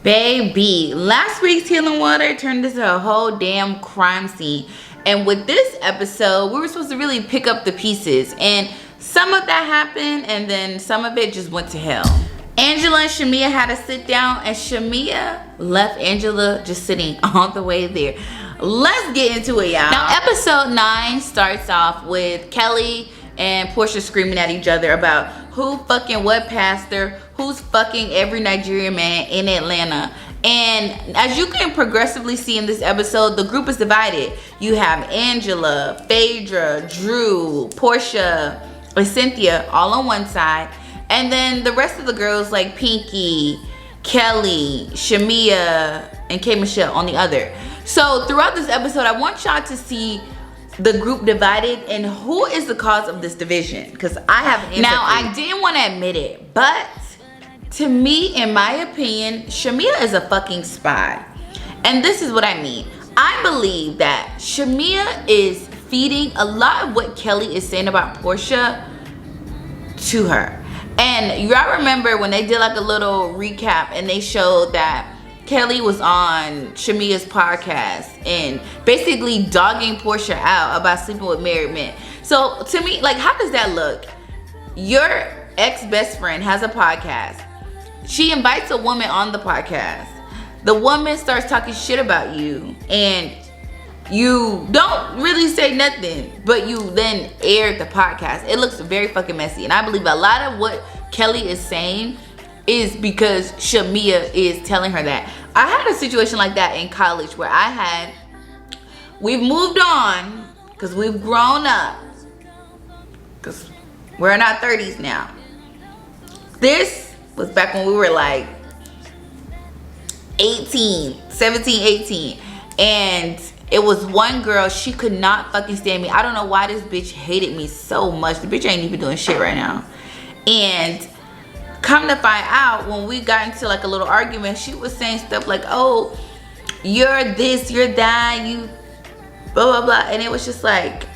Baby, last week's Healing Water turned into a whole damn crime scene. And with this episode, we were supposed to really pick up the pieces. And some of that happened, and then some of it just went to hell. Angela and Shamea had to sit down, and Shamea left Angela just sitting all the way there. Let's get into it, y'all. Now, episode 9 starts off with Kelli and Porsha screaming at each other about who fucking what pastor, who's fucking every Nigerian man in Atlanta. And as you can progressively see in this episode, the group is divided. You have Angela, Phaedra, Drew, Porsha, and Cynthia all on one side. And then the rest of the girls like Pinky, Kelli, Shamea, and K.Michelle on the other. So throughout this episode, I want y'all to see the group divided and who is the cause of this division. Because I have an answer. Now, I didn't want to admit it, but to me, in my opinion, Shamea is a fucking spy. And this is what I mean. I believe that Shamea is feeding a lot of what Kelli is saying about Porsha to her. And y'all remember when they did like a little recap and they showed that Kelli was on Shamea's podcast and basically dogging Porsha out about sleeping with married men. So to me, like, how does that look? Your ex-best friend has a podcast. She invites a woman on the podcast. The woman starts talking shit about you and you don't really say nothing, but you then air the podcast. It looks very fucking messy. And I believe a lot of what Kelli is saying is because Shamea is telling her that. I had a situation like that in college where we've moved on because we've grown up, because we're in our 30s now. This was back when we were like 17, 18. And it was one girl, she could not fucking stand me. I don't know why this bitch hated me so much. The bitch ain't even doing shit right now. And come to find out, when we got into like a little argument, she was saying stuff like, oh, you're this, you're that, you blah, blah, blah. And it was just like,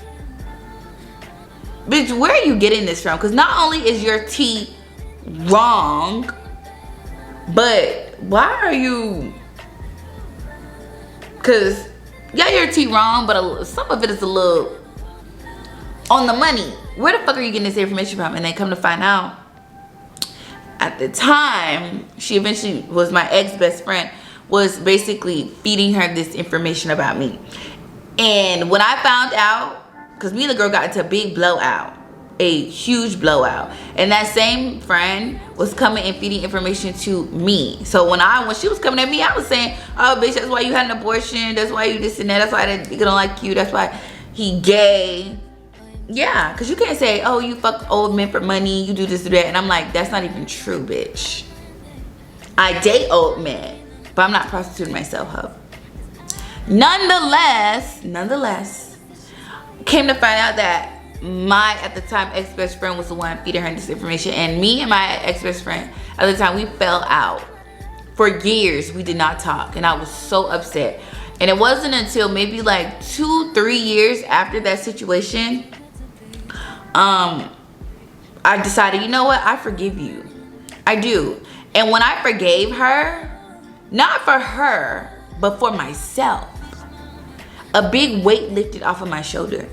bitch, where are you getting this from? Because not only is your tea wrong, but why are you, because yeah, your tea wrong, but some of it is a little on the money. Where the fuck are you getting this information from? And then come to find out, at the time, she eventually was my ex-best friend, was basically feeding her this information about me. And when I found out, because me and the girl got into a big blowout, a huge blowout, and that same friend was coming and feeding information to me. So when she was coming at me, I was saying, oh bitch, that's why you had an abortion, that's why you this and that, that's why he don't like you, that's why he gay. Yeah, because you can't say, oh, you fuck old men for money, you do this, do that. And I'm like, that's not even true, bitch. I date old men, but I'm not prostituting myself, huh? Nonetheless, came to find out that my, at the time, ex-best friend was the one feeding her this information. And me and my ex-best friend, at the time, we fell out. For years, we did not talk. And I was so upset. And it wasn't until maybe like 2-3 years after that situation, I decided, you know what, I forgive you. I do. And when I forgave her, not for her, but for myself, a big weight lifted off of my shoulder.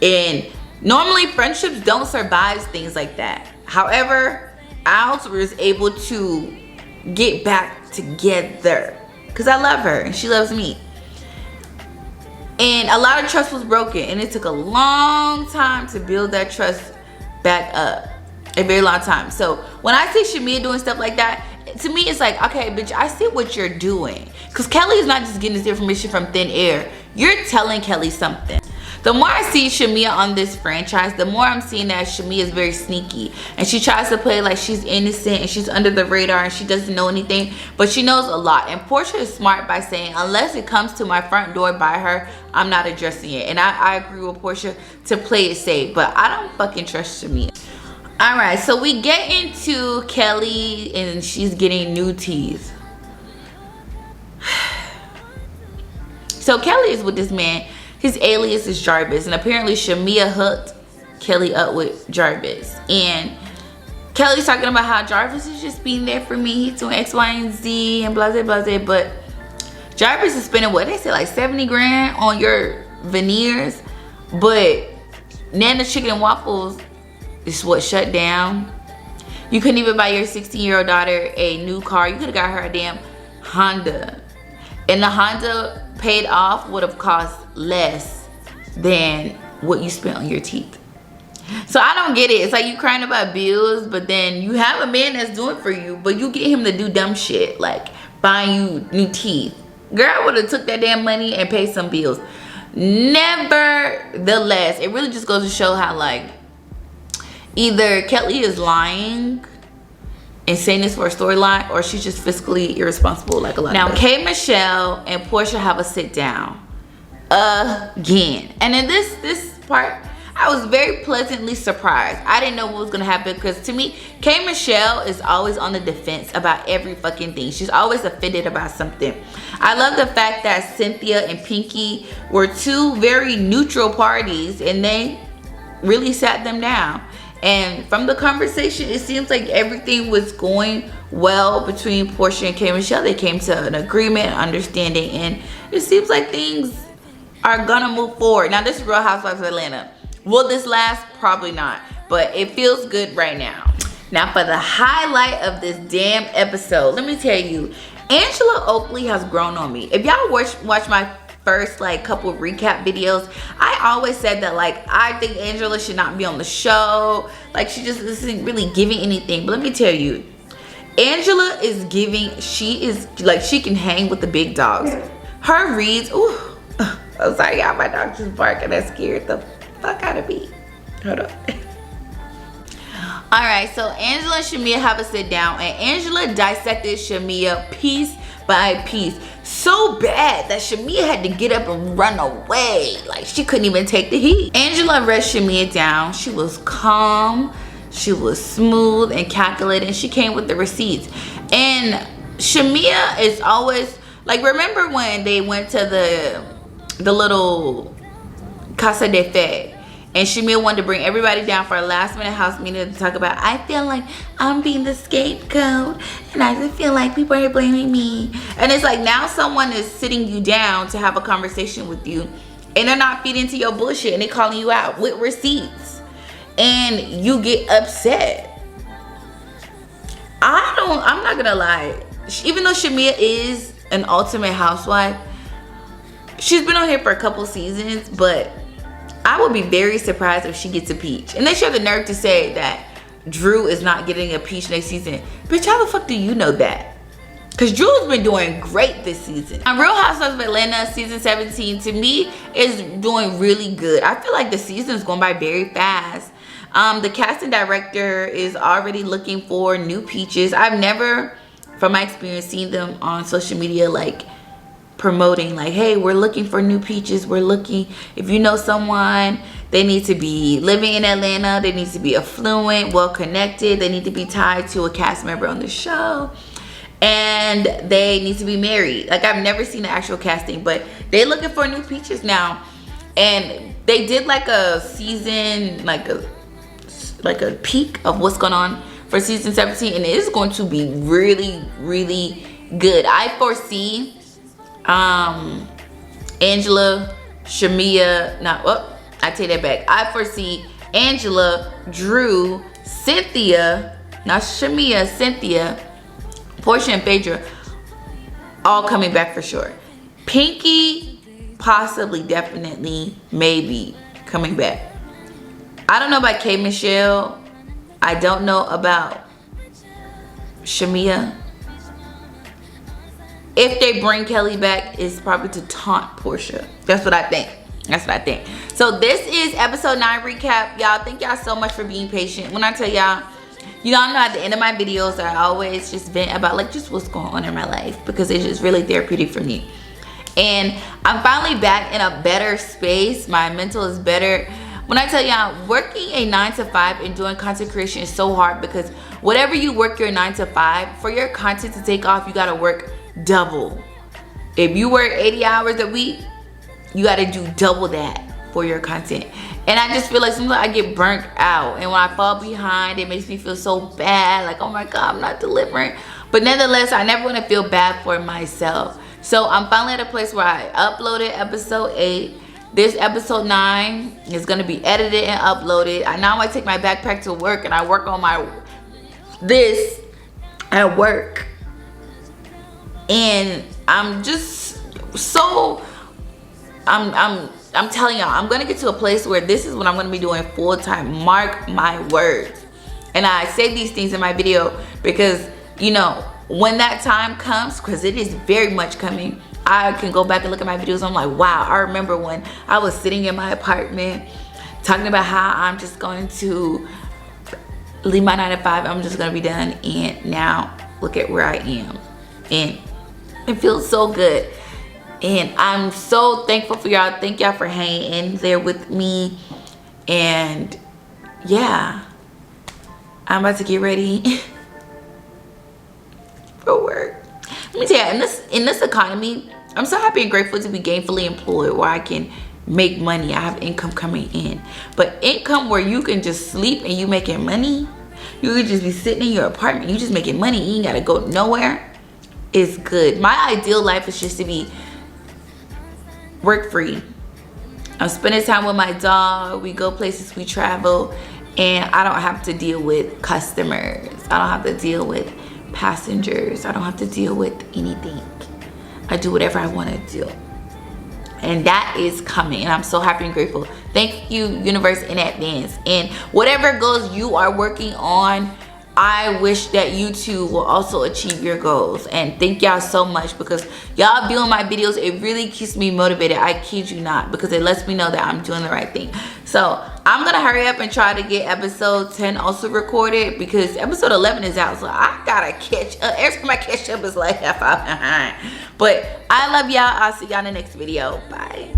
And normally friendships don't survive things like that. However, I was able to get back together because I love her and she loves me. And a lot of trust was broken, and it took a long time to build that trust back up. A very long time. So when I see Shamea doing stuff like that, to me it's like, okay, bitch, I see what you're doing. Because Kelli is not just getting this information from thin air. You're telling Kelli something. The more I see Shamea on this franchise, the more I'm seeing that Shamea is very sneaky. And she tries to play like she's innocent and she's under the radar and she doesn't know anything. But she knows a lot. And Porsha is smart by saying, unless it comes to my front door by her, I'm not addressing it. And I agree with Porsha to play it safe. But I don't fucking trust Shamea. Alright, so we get into Kelli and she's getting new teeth. So Kelli is with this man. His alias is Jarvis, and apparently Shamea hooked Kelli up with Jarvis. And Kelly's talking about how Jarvis is just being there for me. He's doing X, Y, and Z and blah, blah, blah. But Jarvis is spending what they say, like 70 grand on your veneers. But Nana Chicken and Waffles is what shut down. You couldn't even buy your 16-year-old daughter a new car. You could have got her a damn Honda. And the Honda paid off would have cost less than what you spent on your teeth. So I don't get it. It's like you crying about bills, but then you have a man that's doing for you, but you get him to do dumb shit like buying you new teeth. Girl, I would have took that damn money and paid some bills. Nevertheless, it really just goes to show how like either Kelly is lying and saying this for a storyline, or she's just fiscally irresponsible like a lot of us. Now, K.Michelle and Porsha have a sit down again. And in this part, I was very pleasantly surprised. I didn't know what was gonna happen because to me, K.Michelle is always on the defense about every fucking thing. She's always offended about something. I love the fact that Cynthia and Pinky were two very neutral parties and they really sat them down. And from the conversation, it seems like everything was going well between Porsha and K.Michelle. They came to an agreement, understanding, and it seems like things are gonna move forward. Now, this is Real Housewives of Atlanta. Will this last? Probably not, but it feels good right now. Now for the highlight of this damn episode, let me tell you, Angela Oakley has grown on me. If y'all watch my first like couple recap videos, I always said that like I think Angela should not be on the show. Like she just isn't really giving anything. But let me tell you, Angela is giving, she is like, she can hang with the big dogs. Her reads, ooh, I'm sorry y'all, my dog just barking, that scared the fuck out of me. Hold on. All right, so Angela and Shamea have a sit down, and Angela dissected Shamea piece by piece so bad that Shamea had to get up and run away. Like she couldn't even take the heat. Angela read Shamea down. She was calm, she was smooth and calculated, and she came with the receipts. And Shamea is always like, remember when they went to the little Casa de Fe, and Shamea wanted to bring everybody down for a last minute house meeting to talk about, I feel like I'm being the scapegoat and I just feel like people are blaming me. And it's like now someone is sitting you down to have a conversation with you and they're not feeding into your bullshit and they're calling you out with receipts and you get upset. I'm not gonna lie, even though Shamea is an ultimate housewife, she's been on here for a couple seasons, but I would be very surprised if she gets a peach. And they show the nerve to say that Drew is not getting a peach next season. Bitch, how the fuck do you know that? Because Drew's been doing great this season. Real Housewives of Atlanta season 17 to me is doing really good. I feel like the season is going by very fast. The casting director is already looking for new peaches. I've never, from my experience, seen them on social media like promoting like, hey, we're looking for new peaches. We're looking, if you know someone, they need to be living in Atlanta, they need to be affluent, well connected, they need to be tied to a cast member on the show, and they need to be married. Like I've never seen the actual casting, but they're looking for new peaches now. And they did like a season, like a peek of what's going on for season 17, and it is going to be really, really good. I foresee Angela, Shamea, I take that back. I foresee Angela, Drew, Cynthia, not Shamea, Cynthia, Porsha and Phaedra all coming back for sure. Pinky, possibly, definitely, maybe coming back. I don't know about K.Michelle. I don't know about Shamea. If they bring Kelly back, it's probably to taunt Porsha. That's what I think. That's what I think. So this is episode 9 recap. Y'all, thank y'all so much for being patient. When I tell y'all, you know at the end of my videos, I always just vent about like just what's going on in my life because it's just really therapeutic for me. And I'm finally back in a better space. My mental is better. When I tell y'all, working a 9 to 5 and doing content creation is so hard because whatever you work your 9 to 5, for your content to take off, you gotta work double. If you work 80 hours a week, you got to do double that for your content. And I just feel like sometimes I get burnt out, and when I fall behind, it makes me feel so bad, like, oh my God, I'm not delivering. But nonetheless, I never want to feel bad for myself. So I'm finally at a place where I uploaded episode 8. This episode 9 is going to be edited and uploaded. Now I take my backpack to work and I work on this at work. And I'm just so, I'm telling y'all, I'm going to get to a place where this is what I'm going to be doing full time. Mark my words. And I say these things in my video because, you know, when that time comes, because it is very much coming, I can go back and look at my videos. I'm like, wow, I remember when I was sitting in my apartment talking about how I'm just going to leave my 9 to 5. I'm just going to be done. And now look at where I am. And it feels so good. And I'm so thankful for y'all. Thank y'all for hanging in there with me. And yeah, I'm about to get ready for work. Let me tell you, in this economy, I'm so happy and grateful to be gainfully employed where I can make money. I have income coming in. But income where you can just sleep and you making money, you could just be sitting in your apartment, you just making money, you ain't gotta go nowhere, is good. My ideal life is just to be work free. I'm spending time with my dog, we go places, we travel, and I don't have to deal with customers. I don't have to deal with passengers. I don't have to deal with anything. I do whatever I want to do. And that is coming. And I'm so happy and grateful. Thank you, universe, in advance. And whatever goals you are working on, I wish that you too will also achieve your goals. And thank y'all so much, because y'all viewing my videos, it really keeps me motivated. I kid you not, because it lets me know that I'm doing the right thing. So I'm gonna hurry up and try to get episode 10 also recorded, because episode 11 is out, so I gotta catch up. Every time I catch up is like half hour behind. But I love y'all. I'll see y'all in the next video. Bye.